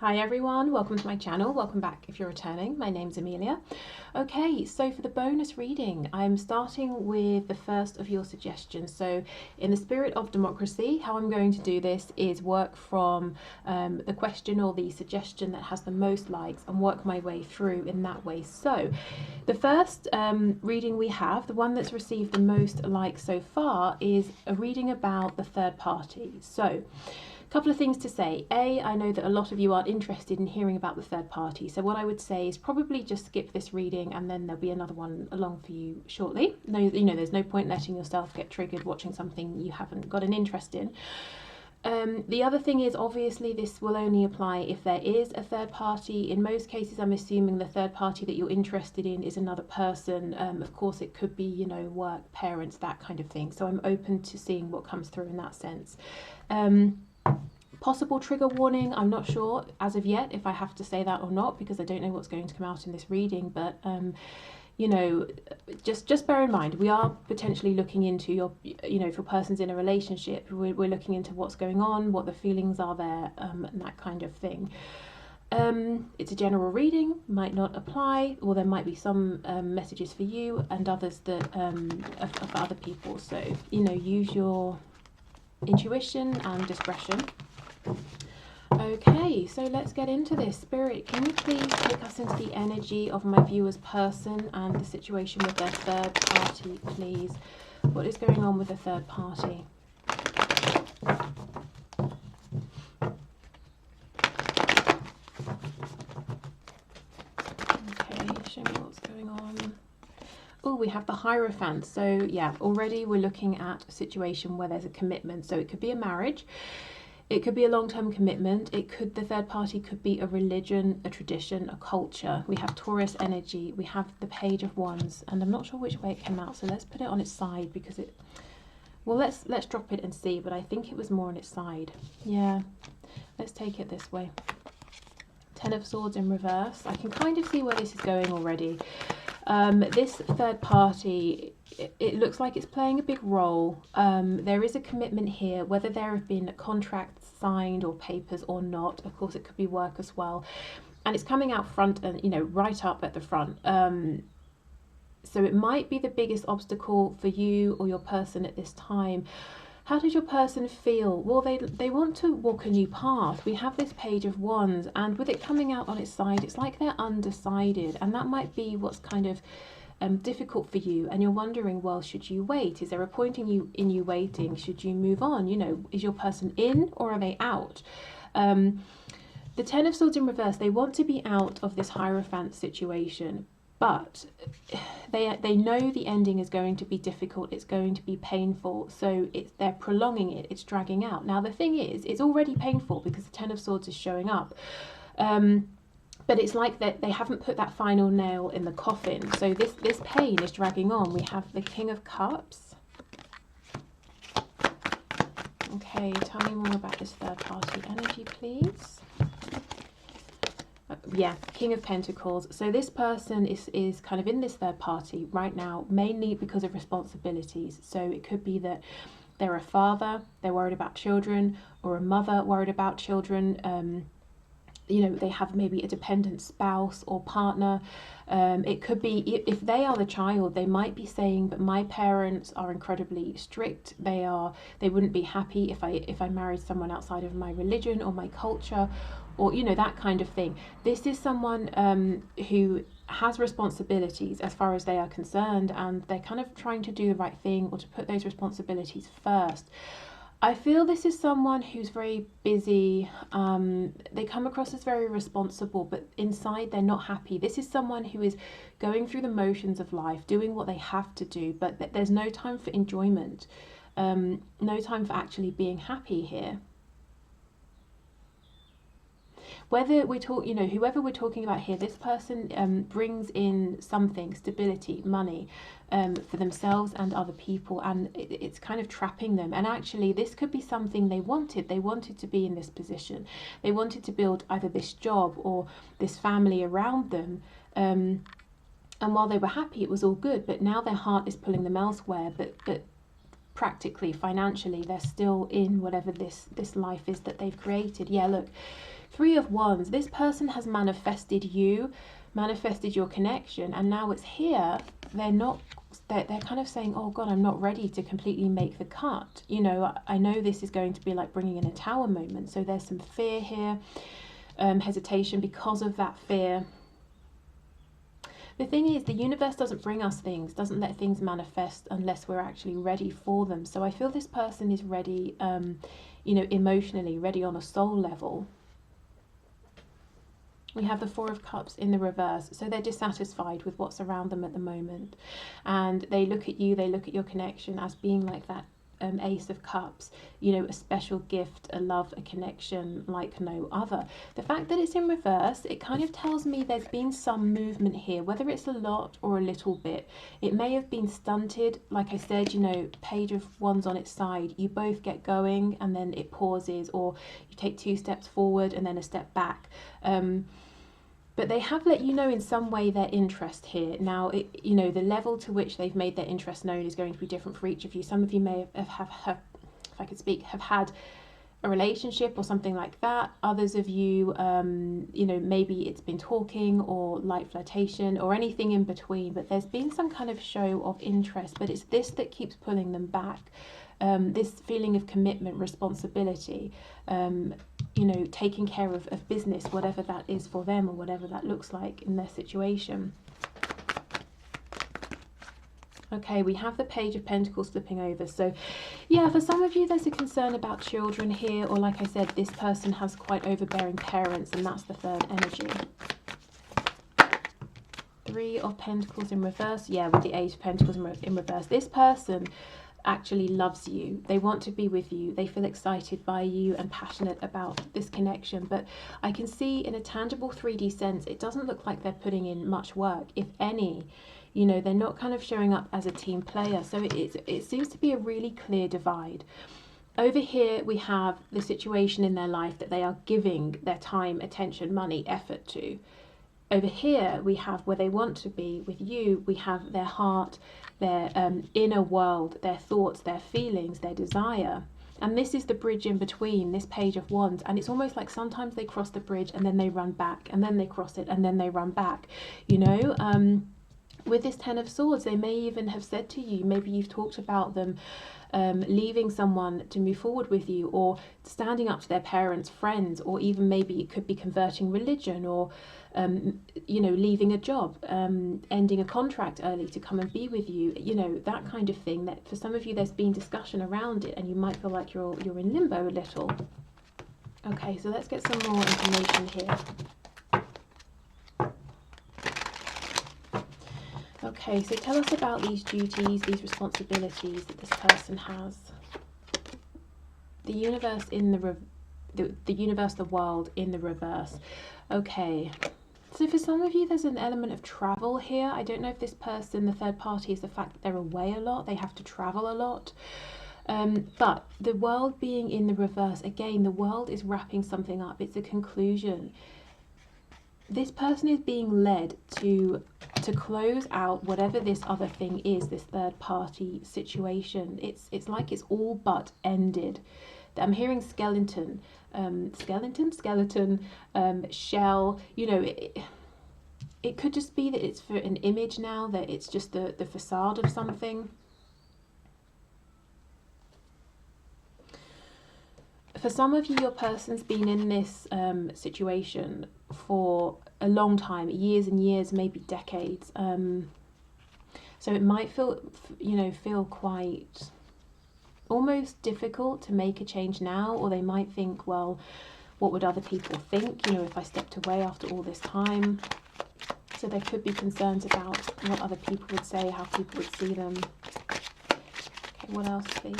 Hi everyone, welcome to my channel. Welcome back if you're returning. My name's Amelia. Okay, so for the bonus reading, I'm starting with the first of your suggestions. So in the spirit of democracy, how I'm going to do this is work from the question or the suggestion that has the most likes and work my way through in that way. So the first reading we have, the one that's received the most likes so far, is a reading about the third party. So couple of things to say. I know that a lot of you aren't interested in hearing about the third party, so what I would say is probably just skip this reading and then there'll be another one along for you shortly. No, there's no point letting yourself get triggered watching something you haven't got an interest in. The other thing is, obviously this will only apply if there is a third party. In most cases, I'm assuming the third party that you're interested in is another person. Of course, it could be, work, parents, that kind of thing. So I'm open to seeing what comes through in that sense. Possible trigger warning, I'm not sure as of yet if I have to say that or not, because I don't know what's going to come out in this reading, but just bear in mind, we are potentially looking into your, if your person's in a relationship, we're looking into what's going on, what the feelings are there, and that kind of thing. It's a general reading, might not apply, or there might be some messages for you and others that are for other people. So, use your intuition and discretion. Okay, so let's get into this. Spirit, can you please take us into the energy of my viewer's person and the situation with their third party, please? What is going on with the third party? Okay, show me what's going on. Oh, we have the Hierophant. So yeah, already we're looking at a situation where there's a commitment. So it could be a marriage. It could be a long-term commitment. The third party could be a religion, a tradition, a culture. We have Taurus energy. We have the Page of Wands, and I'm not sure which way it came out. So let's put it on its side because let's drop it and see. But I think it was more on its side. Yeah, let's take it this way. Ten of Swords in reverse. I can kind of see where this is going already. This third party, it looks like it's playing a big role. There is a commitment here, whether there have been contracts signed or papers or not. Of course, it could be work as well. And it's coming out front and, right up at the front. So it might be the biggest obstacle for you or your person at this time. How does your person feel? Well, they want to walk a new path. We have this Page of Wands, and with it coming out on its side, it's like they're undecided, and that might be what's kind of difficult for you. And you're wondering, well, should you wait? Is there a point in you waiting? Should you move on? Is your person in or are they out? The Ten of Swords in reverse, they want to be out of this Hierophant situation, but they know the ending is going to be difficult, it's going to be painful, so they're prolonging it, it's dragging out. Now the thing is, it's already painful because the Ten of Swords is showing up, but it's like that they haven't put that final nail in the coffin, so this pain is dragging on. We have the King of Cups. Okay, tell me more about this third party energy, please. Yeah, King of Pentacles. So this person is kind of in this third party right now, mainly because of responsibilities. So it could be that they're a father, they're worried about children, or a mother worried about children. They have maybe a dependent spouse or partner. It could be, if they are the child, they might be saying, but my parents are incredibly strict. They wouldn't be happy if I married someone outside of my religion or my culture, or that kind of thing. This is someone who has responsibilities as far as they are concerned, and they're kind of trying to do the right thing or to put those responsibilities first. I feel this is someone who's very busy. They come across as very responsible, but inside they're not happy. This is someone who is going through the motions of life, doing what they have to do, but there's no time for enjoyment, no time for actually being happy here. Whether we talk, whoever we're talking about here, this person brings in something, stability, money, for themselves and other people, and it's kind of trapping them. And actually, this could be something they wanted. They wanted to be in this position. They wanted to build either this job or this family around them. And while they were happy, it was all good. But now their heart is pulling them elsewhere. But practically, financially, they're still in whatever this life is that they've created. Yeah, look, Three of Wands. This person has manifested you, manifested your connection, and now it's here. They're kind of saying, oh God, I'm not ready to completely make the cut. You know, I know this is going to be like bringing in a tower moment. So there's some fear here, hesitation because of that fear. The thing is, the universe doesn't bring us things, doesn't let things manifest unless we're actually ready for them. So I feel this person is ready, you know, emotionally, ready on a soul level. We have the Four of Cups in the reverse. So they're dissatisfied with what's around them at the moment. And they look at you, they look at your connection as being like that Ace of Cups, you know, a special gift, a love, a connection like no other. The fact that it's in reverse, it kind of tells me there's been some movement here, whether it's a lot or a little bit. It may have been stunted. Like I said, you know, Page of Wands on its side, you both get going and then it pauses, or you take 2 steps forward and then a step back. But they have let you know in some way their interest here. Now, you know, the level to which they've made their interest known is going to be different for each of you. Some of you may have if I could speak, have had a relationship or something like that. Others of you, you know, maybe it's been talking or light flirtation or anything in between. But there's been some kind of show of interest. But it's this that keeps pulling them back. This feeling of commitment, responsibility, you know, taking care of business, whatever that is for them or whatever that looks like in their situation. Okay, we have the Page of Pentacles flipping over. So, yeah, for some of you, there's a concern about children here. Or like I said, this person has quite overbearing parents, and that's the third energy. Three of Pentacles in reverse. Yeah, with the Eight of Pentacles in reverse. This person actually loves you. They want to be with you. They feel excited by you and passionate about this connection. But I can see in a tangible 3D sense, it doesn't look like they're putting in much work, if any. You know, they're not kind of showing up as a team player. So it seems to be a really clear divide. Over here, we have the situation in their life that they are giving their time, attention, money, effort to. Over here, we have where they want to be with you. We have their heart, their inner world, their thoughts, their feelings, their desire. And this is the bridge in between, this Page of Wands. And it's almost like sometimes they cross the bridge and then they run back, and then they cross it and then they run back, you know. With this Ten of Swords, they may even have said to you, maybe you've talked about them leaving someone to move forward with you, or standing up to their parents, friends, or even maybe it could be converting religion, or you know, leaving a job, ending a contract early to come and be with you, you know, that kind of thing. That for some of you there's been discussion around it and you might feel like you're in limbo a little. Okay, so let's get some more information here. Okay, so tell us about these duties, these responsibilities that this person has. The universe in the universe, the world in the reverse. Okay, so for some of you there's an element of travel here. I don't know if this person, the third party, is the fact that they're away a lot, they have to travel a lot. But the world being in the reverse, again, the world is wrapping something up. It's a conclusion. This person is being led to close out whatever this other thing is, this third party situation. It's like it's all but ended. I'm hearing skeleton, shell, you know, it could just be that it's for an image now, that it's just the facade of something. For some of you, your person's been in this situation for a long time, years and years, maybe decades. So it might feel, you know, feel quite almost difficult to make a change now, or they might think, well, what would other people think, you know, if I stepped away after all this time? So there could be concerns about what other people would say, how people would see them. Okay, what else, please?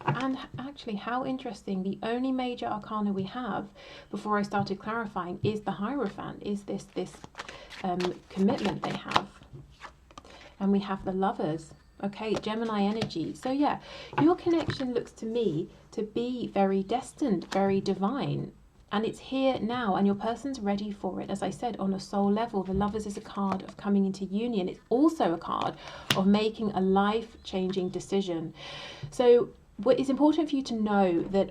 And actually, how interesting, the only major arcana we have before I started clarifying is the Hierophant, is this commitment they have. And we have the Lovers. Okay, Gemini energy. So yeah, your connection looks to me to be very destined, very divine. And it's here now, and your person's ready for it. As I said, on a soul level, the Lovers is a card of coming into union. It's also a card of making a life-changing decision. So what is important for you to know that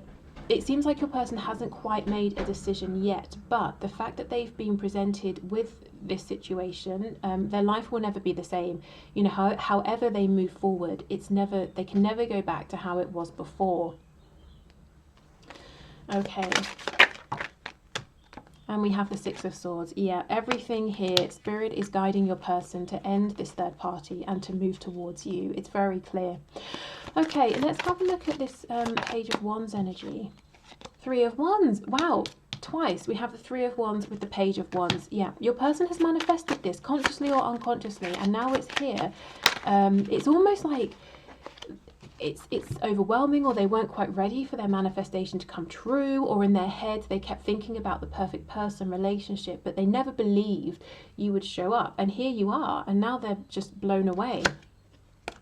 it seems like your person hasn't quite made a decision yet, but the fact that they've been presented with this situation, their life will never be the same. You know, however they move forward, they can never go back to how it was before. Okay. And we have the Six of Swords. Yeah, everything here, Spirit is guiding your person to end this third party and to move towards you. It's very clear. Okay, let's have a look at this Page of Wands energy. Three of Wands. Wow, twice. We have the Three of Wands with the Page of Wands. Yeah, your person has manifested this consciously or unconsciously, and now it's here. It's almost like it's overwhelming, or they weren't quite ready for their manifestation to come true, or in their head they kept thinking about the perfect person, relationship, but they never believed you would show up, and here you are, and now they're just blown away.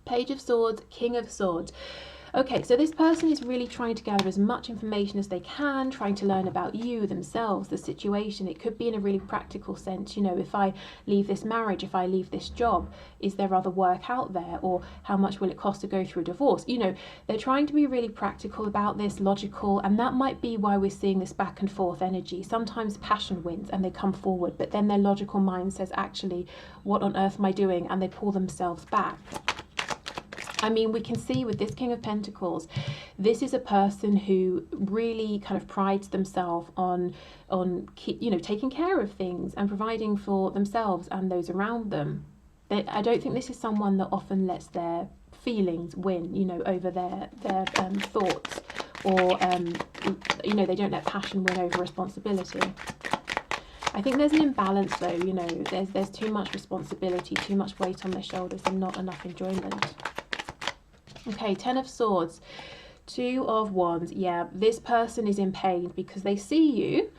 Page of Swords, King of Swords. Okay, so this person is really trying to gather as much information as they can, trying to learn about you, themselves, the situation. It could be in a really practical sense. You know, if I leave this marriage, if I leave this job, is there other work out there? Or how much will it cost to go through a divorce? You know, they're trying to be really practical about this, logical, and that might be why we're seeing this back and forth energy. Sometimes passion wins and they come forward, but then their logical mind says, actually, what on earth am I doing? And they pull themselves back. I mean, we can see with this King of Pentacles, this is a person who really kind of prides themselves on you know, taking care of things and providing for themselves and those around them. I don't think this is someone that often lets their feelings win, you know, over their thoughts, or you know, they don't let passion win over responsibility. I think there's an imbalance though, you know, there's too much responsibility, too much weight on their shoulders, and not enough enjoyment. Okay, Ten of Swords, Two of Wands. Yeah, this person is in pain because they see you.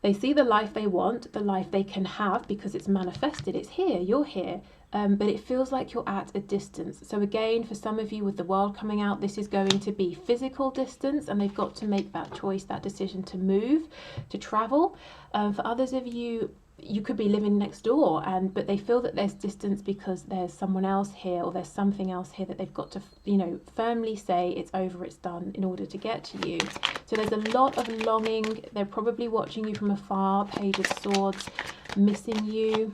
They see the life they want, the life they can have, because it's manifested. It's here, you're here. But it feels like you're at a distance. So again, for some of you with the World coming out, this is going to be physical distance, and they've got to make that choice, that decision to move, to travel. For others of you, you could be living next door, but they feel that there's distance because there's someone else here, or there's something else here that they've got to, you know, firmly say it's over, it's done, in order to get to you. So there's a lot of longing. They're probably watching you from afar. Page of Swords, missing you.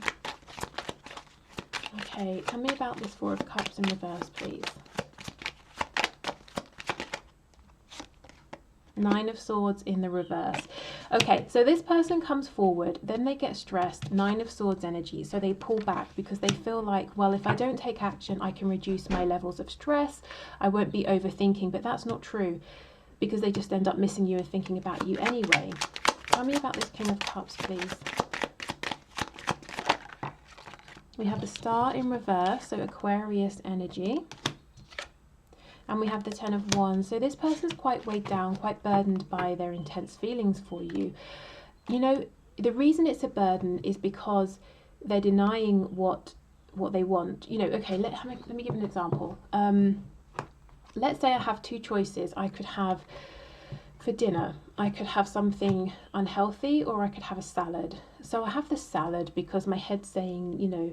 Okay, tell me about this Four of Cups in reverse, please. Nine of Swords in the reverse. Okay, so this person comes forward, then they get stressed, Nine of Swords energy, so they pull back because they feel like, well, if I don't take action, I can reduce my levels of stress, I won't be overthinking, but that's not true, because they just end up missing you and thinking about you anyway. Tell me about this King of Cups, please. We have the Star in reverse, so Aquarius energy. And we have the Ten of Wands. So this person's quite weighed down, quite burdened by their intense feelings for you. You know, the reason it's a burden is because they're denying what they want. You know, okay, let me give an example. Let's say I have two choices. I could have, for dinner, I could have something unhealthy, or I could have a salad. So I have the salad because my head's saying, you know,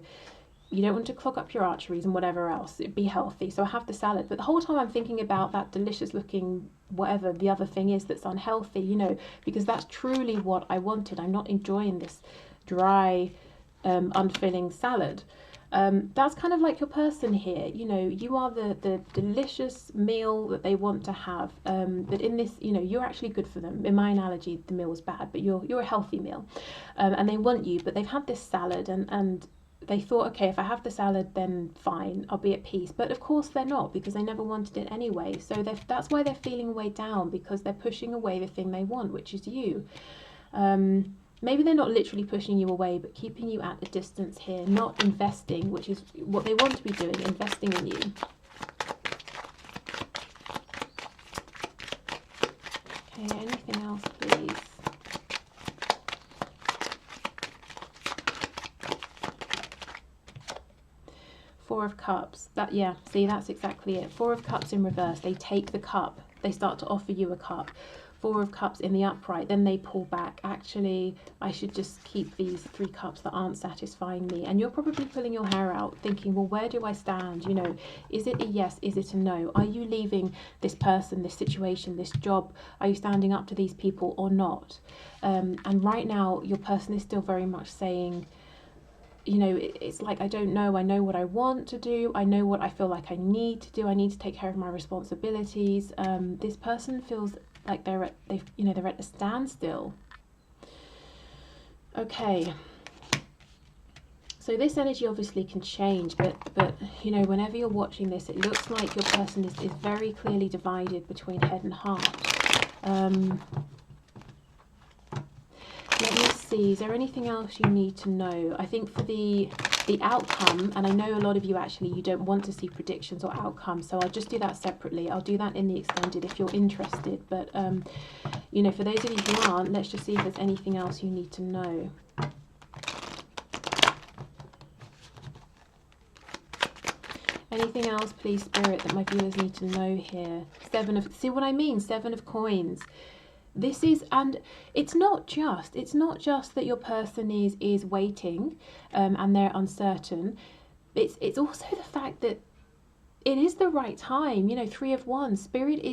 you don't want to clog up your arteries and whatever else, be healthy. So I have the salad, but the whole time I'm thinking about that delicious looking, whatever the other thing is that's unhealthy, you know, because that's truly what I wanted. I'm not enjoying this dry, unfilling salad. That's kind of like your person here. You know, you are the delicious meal that they want to have. But in this, you know, you're actually good for them. In my analogy, the meal was bad, but you're a healthy meal. And they want you, but they've had this salad and they thought, okay, if I have the salad, then fine, I'll be at peace. But of course they're not, because they never wanted it anyway. So that's why they're feeling weighed down, because they're pushing away the thing they want, which is you. Maybe they're not literally pushing you away, but keeping you at a distance here, not investing, which is what they want to be doing, investing in you. Okay, anything else, please? Four of Cups. Yeah, see, that's exactly it. Four of Cups in reverse. They take the cup. They start to offer you a cup. Four of Cups in the upright, then they pull back. Actually, I should just keep these Three Cups that aren't satisfying me. And you're probably pulling your hair out thinking, well, where do I stand? You know, is it a yes? Is it a no? Are you leaving this person, this situation, this job? Are you standing up to these people or not? And right now, your person is still very much saying, you know, it's like, I don't know. I know what I want to do. I know what I feel like I need to do. I need to take care of my responsibilities. This person feels like they're at a standstill. Okay. So this energy obviously can change, but you know, whenever you're watching this, it looks like your person is very clearly divided between head and heart. Let me see, is there anything else you need to know? I think for the outcome, and I know a lot of you actually, you don't want to see predictions or outcomes, so I'll just do that separately. I'll do that in the extended if you're interested, but you know, for those of you who aren't, let's just see if there's anything else you need to know. Anything else, please, Spirit, that my viewers need to know here? See what I mean? 7 of Coins. This is, and it's not just that your person is waiting and they're uncertain. It's also the fact that it is the right time. You know, 3 of Wands, Spirit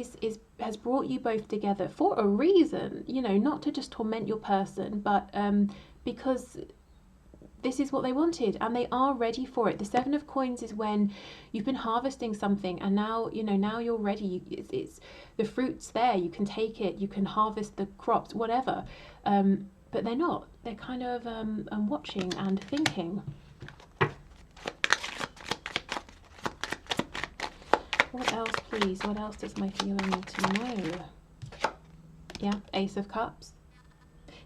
has brought you both together for a reason, you know, not to just torment your person, but because this is what they wanted and they are ready for it. The 7 of Coins is when you've been harvesting something and now, you know, now you're ready. It's the fruit's there. You can take it. You can harvest the crops, whatever. But they're not. They're kind of watching and thinking. What else, please? What else does my viewer need to know? Yeah, Ace of Cups.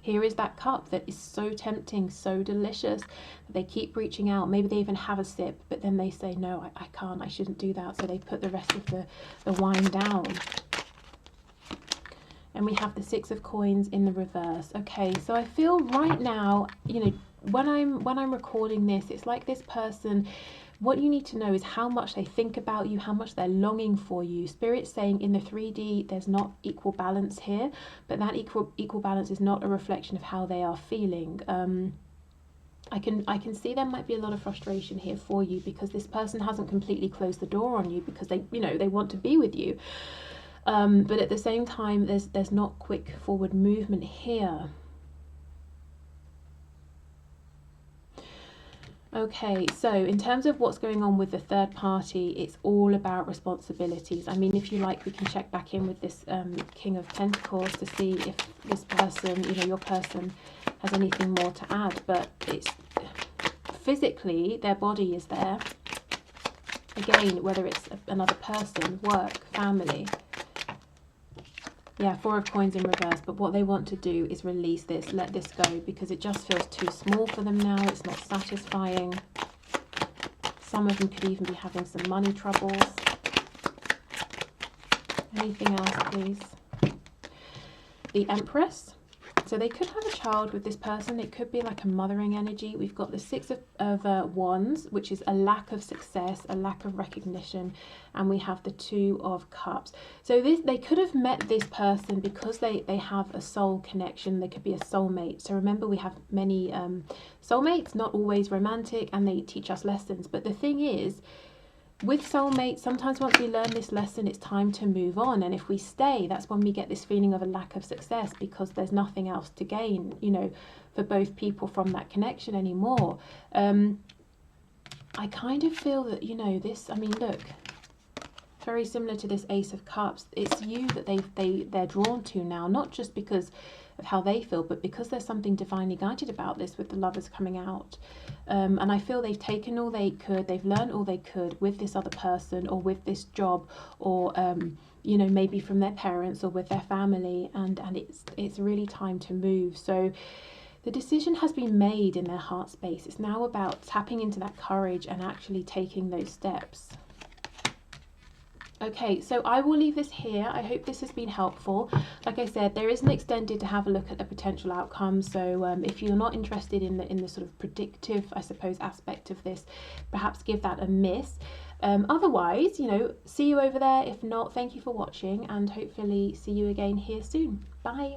Here is that cup that is so tempting, so delicious, that they keep reaching out. Maybe they even have a sip, but then they say, no, I can't, I shouldn't do that. So they put the rest of the wine down. And we have the 6 of Coins in the reverse. Okay, so I feel right now, you know, when I'm recording this, it's like this person, what you need to know is how much they think about you, how much they're longing for you. Spirit's saying in the 3D, there's not equal balance here, but that equal balance is not a reflection of how they are feeling. I can see there might be a lot of frustration here for you because this person hasn't completely closed the door on you because they, you know, they want to be with you. But at the same time, there's not quick forward movement here. Okay, so in terms of what's going on with the third party, it's all about responsibilities. I mean, if you like, we can check back in with this King of Pentacles to see if this person, you know, your person has anything more to add. But it's physically, their body is there. Again, whether it's another person, work, family. Yeah, 4 of Coins in reverse, but what they want to do is release this, let this go, because it just feels too small for them now. It's not satisfying. Some of them could even be having some money troubles. Anything else, please? The Empress. So they could have a child with this person. It could be like a mothering energy. We've got the 6 of Wands, which is a lack of success, a lack of recognition. And we have the 2 of Cups. So they could have met this person because they have a soul connection. They could be a soulmate. So remember, we have many soulmates, not always romantic, and they teach us lessons. But the thing is, with soulmates, sometimes once we learn this lesson, it's time to move on. And if we stay, that's when we get this feeling of a lack of success because there's nothing else to gain, you know, for both people from that connection anymore. I kind of feel that, you know, this, I mean, look, very similar to this Ace of Cups. It's you that they're drawn to now, not just because of how they feel, but because there's something divinely guided about this with the Lovers coming out. And I feel they've taken all they could, they've learned all they could with this other person or with this job or, you know, maybe from their parents or with their family, and it's really time to move. So the decision has been made in their heart space. It's now about tapping into that courage and actually taking those steps. Okay, so I will leave this here. I hope this has been helpful. Like I said, there is an extended to have a look at the potential outcomes. So if you're not interested in the sort of predictive, I suppose, aspect of this, perhaps give that a miss. Otherwise, you know, see you over there. If not, thank you for watching, and hopefully see you again here soon. Bye.